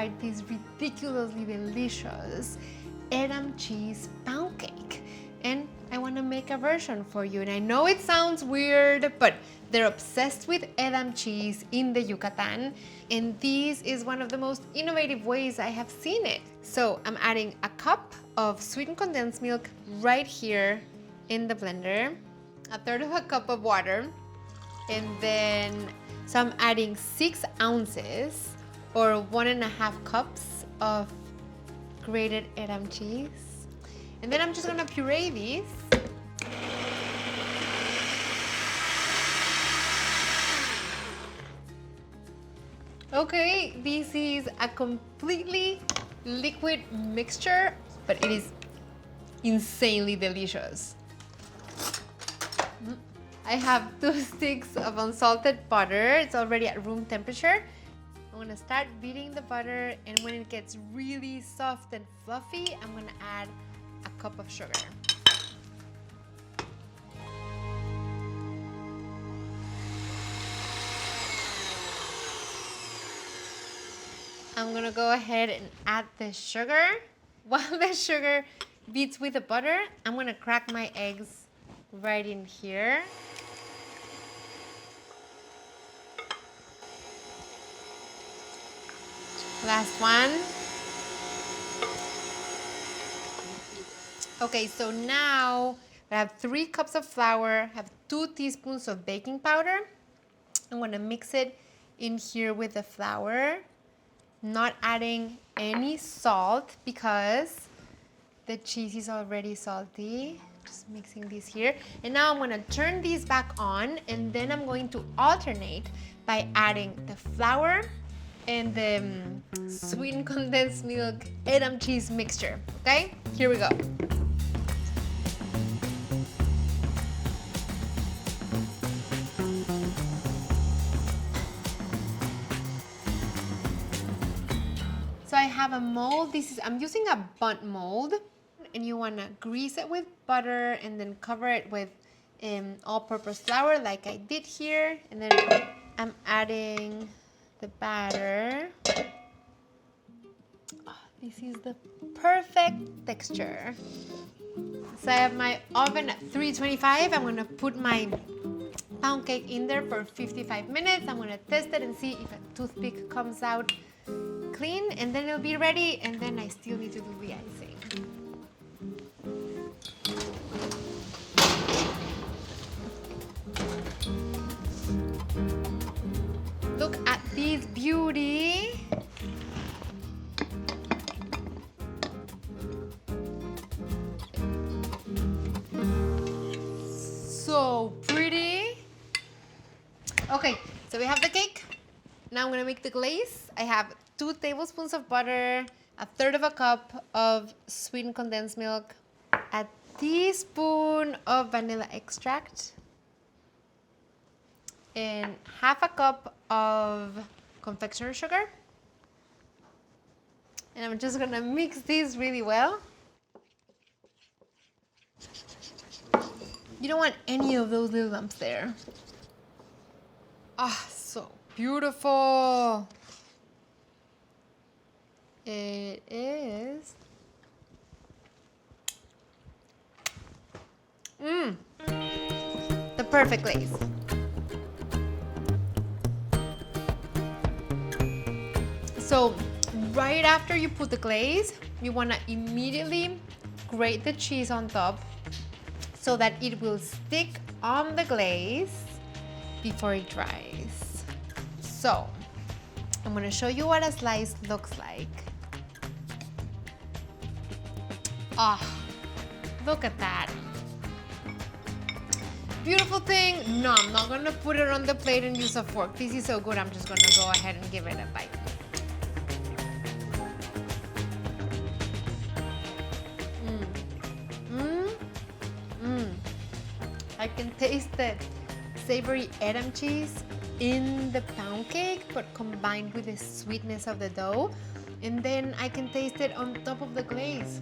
tried this ridiculously delicious Edam cheese pound cake, and I want to make a version for you. And I know it sounds weird, but they're obsessed with Edam cheese in the Yucatan, and this is one of the most innovative ways I have seen it. So I'm adding a cup of sweetened condensed milk right here in the blender, a third of a cup of water, and then so I'm adding 6 ounces or 1.5 cups of grated Edam cheese. And then I'm just gonna puree these. Okay, this is a completely liquid mixture, but it is insanely delicious. I have 2 sticks of unsalted butter. It's already at room temperature. I'm gonna start beating the butter, and when it gets really soft and fluffy, I'm gonna add a cup of sugar. I'm gonna go ahead and add the sugar. While the sugar beats with the butter, I'm gonna crack my eggs right in here. Last one. Okay, so now I have 3 cups of flour, have 2 teaspoons of baking powder. I'm gonna mix it in here with the flour, not adding any salt because the cheese is already salty. Just mixing these here. And now I'm gonna turn these back on, and then I'm going to alternate by adding the flour and the sweetened condensed milk Edam cheese mixture. Okay, here we go. So I have a mold. I'm using a bundt mold, and you wanna grease it with butter and then cover it with all-purpose flour like I did here. And then I'm adding the batter. Oh, this is the perfect texture. So I have my oven at 325. I'm gonna put my pound cake in there for 55 minutes. I'm gonna test it and see if a toothpick comes out clean, and then it'll be ready, and then I still need to do the icing. Look at this beauty. So pretty. Okay, so we have the cake. Now I'm gonna make the glaze. I have 2 tablespoons of butter, a third of a cup of sweetened condensed milk, a teaspoon of vanilla extract, and half a cup of confectioner sugar. And I'm just gonna mix these really well. You don't want any of those little lumps there. Ah, so beautiful. It is. The perfect glaze. So right after you put the glaze, you want to immediately grate the cheese on top so that it will stick on the glaze before it dries. So I'm going to show you what a slice looks like. Ah, look at that. Beautiful thing. No, I'm not going to put it on the plate and use a fork. This is so good, I'm just going to go ahead and give it a bite. I can taste the savory Edam cheese in the pound cake, but combined with the sweetness of the dough. And then I can taste it on top of the glaze.